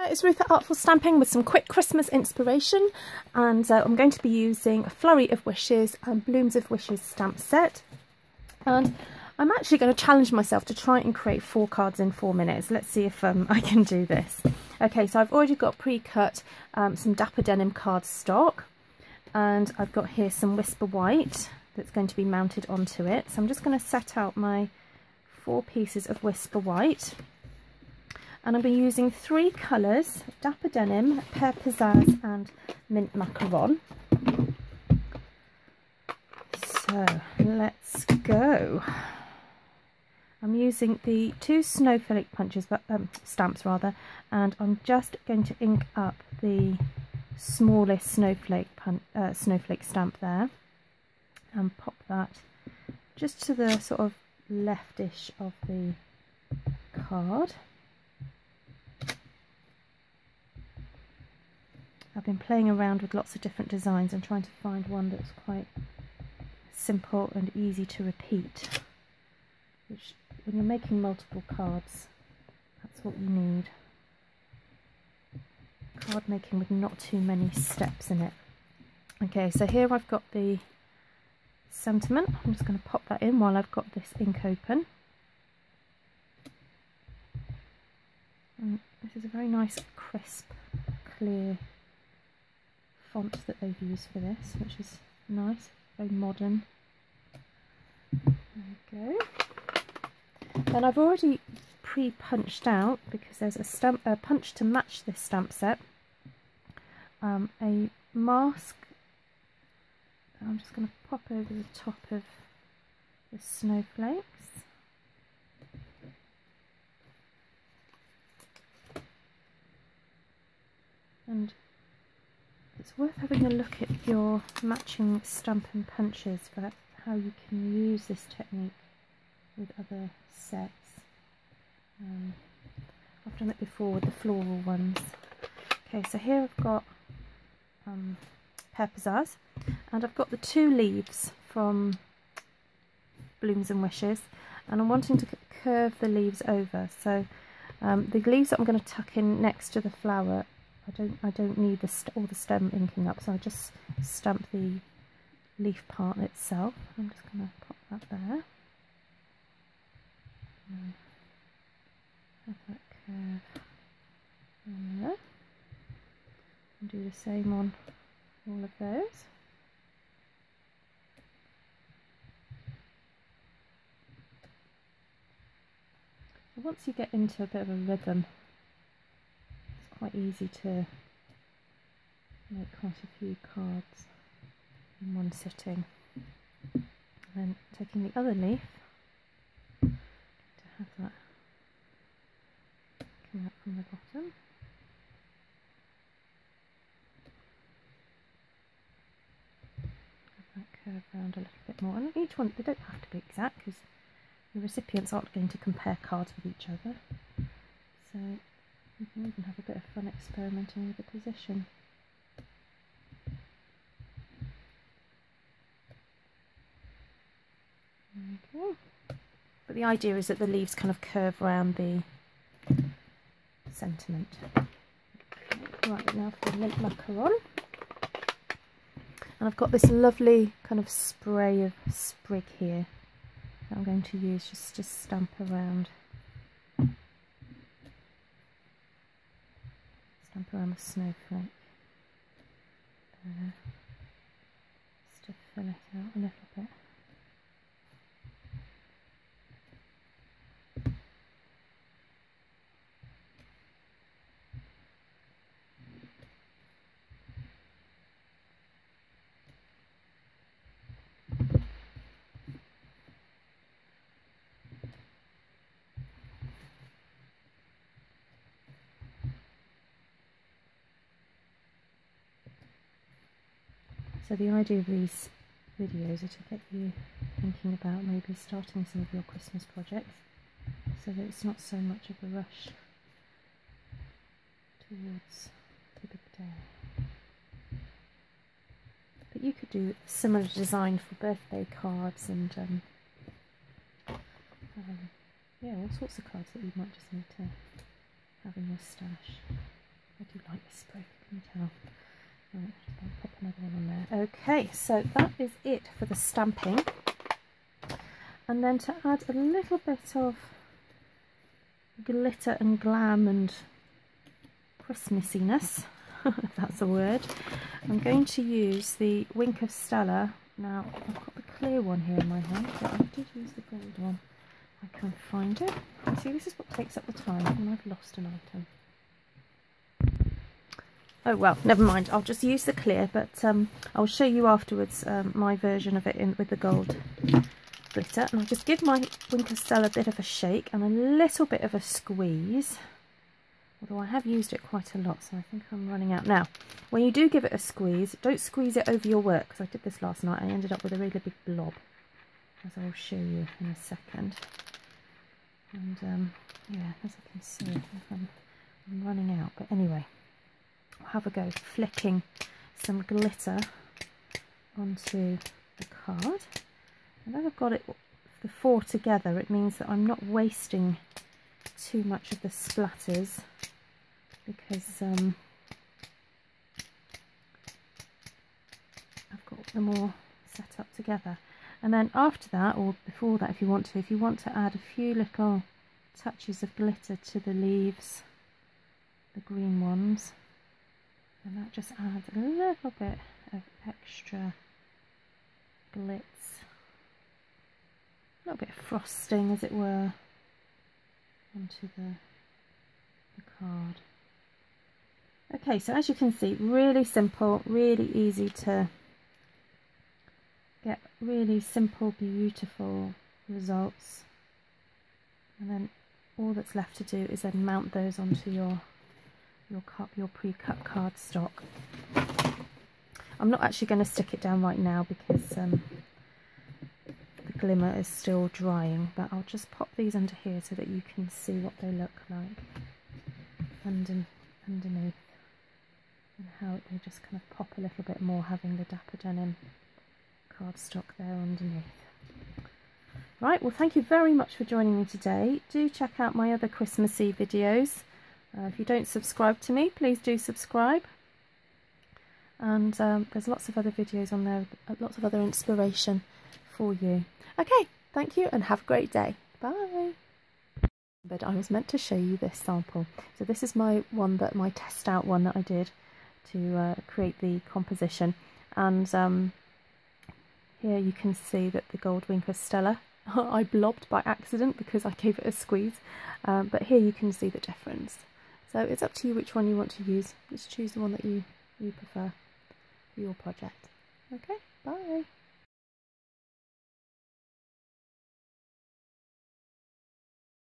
It's Ruth at Artful Stamping with some quick Christmas inspiration, and I'm going to be using a Flurry of Wishes and Blooms of Wishes stamp set, and I'm actually going to challenge myself to try and create 4 cards in 4 minutes. Let's see if I can do this. Okay, so I've already got pre-cut some Dapper Denim cardstock, and I've got here some Whisper White that's going to be mounted onto it. So I'm just going to set out my 4 pieces of Whisper White. And I'll be using 3 colours: Dapper Denim, Pear Pizzazz and Mint Macaron. So let's go. I'm using the 2 snowflake punches, stamps rather, and I'm just going to ink up the smallest snowflake stamp there and pop that just to the sort of leftish of the card. I've been playing around with lots of different designs and trying to find one that's quite simple and easy to repeat, which when you're making multiple cards, that's what you need. Card making with not too many steps in it. Okay, so here I've got the sentiment. I'm just going to pop that in while I've got this ink open. And this is a very nice, crisp, clear font that they've used for this, which is nice, very modern. There we go. Then I've already pre-punched out, because there's a punch to match this stamp set, a mask. I'm just going to pop over the top of the snowflakes. And it's worth having a look at your matching stamp and punches for how you can use this technique with other sets. I've done it before with the floral ones. Okay, so here I've got Pear Pizzazz, and I've got the 2 leaves from Blooms and Wishes, and I'm wanting to curve the leaves over. So the leaves that I'm going to tuck in next to the flower, I don't need all the stem inking up, so I just stamp the leaf part itself. I'm just going to pop that there. And have that curve on there. And do the same on all of those. So once you get into a bit of a rhythm, quite easy to make quite a few cards in one sitting. And then taking the other leaf to have that coming up from the bottom. Have that curve around a little bit more. And each one, they don't have to be exact, because the recipients aren't going to compare cards with each other. So you can even have a bit of fun experimenting with the position. There we go. But the idea is that the leaves kind of curve around the sentiment. Right, now for the Mint Macaron. And I've got this lovely kind of spray of sprig here that I'm going to use just to stamp around. Stamp around the snowflake there, just to fill it out a little bit. So the idea of these videos are to get you thinking about maybe starting some of your Christmas projects, so that it's not so much of a rush towards the big day. But you could do a similar design for birthday cards and yeah, all sorts of cards that you might just need to have in your stash. it's broken, can you tell? Right, I'll pop another one on there. Okay, so that is it for the stamping. And then to add a little bit of glitter and glam and Christmassiness, if that's a word, I'm going to use the Wink of Stella. Now, I've got the clear one here in my hand, but I did use the gold one. I can find it. See, this is what takes up the time, and I've lost an item. Oh well, never mind, I'll just use the clear, but I'll show you afterwards my version of it with the gold glitter. And I'll just give my Wink of Stella a bit of a shake and a little bit of a squeeze, although I have used it quite a lot, so I think I'm running out. Now, when you do give it a squeeze, don't squeeze it over your work, because I did this last night. I ended up with a really big blob, as I'll show you in a second. And yeah, as I can see, I'm running out, but anyway, I'll have a go flicking some glitter onto the card. And as I've got it, the four together, it means that I'm not wasting too much of the splatters, because I've got them all set up together. And then after that, or before that if you want to add a few little touches of glitter to the leaves, the green ones, and that just adds a little bit of extra glitz, a little bit of frosting as it were, onto the card. Okay, so as you can see, really simple, really easy to get really simple, beautiful results. And then all that's left to do is then mount those onto your pre-cut cardstock. I'm not actually going to stick it down right now because the glimmer is still drying, but I'll just pop these under here so that you can see what they look like underneath, and how they just kind of pop a little bit more, having the dapper denim cardstock there underneath. Right, well, thank you very much for joining me today. Do check out my other Christmassy videos. If you don't subscribe to me, please do subscribe. And there's lots of other videos on there, lots of other inspiration for you. Okay, thank you and have a great day. Bye. But I was meant to show you this sample. So this is my test out one that I did to create the composition. And here you can see that the gold Wink of Stella, I blobbed by accident because I gave it a squeeze. But here you can see the difference. So it's up to you which one you want to use. Just choose the one that you prefer for your project. Okay, bye.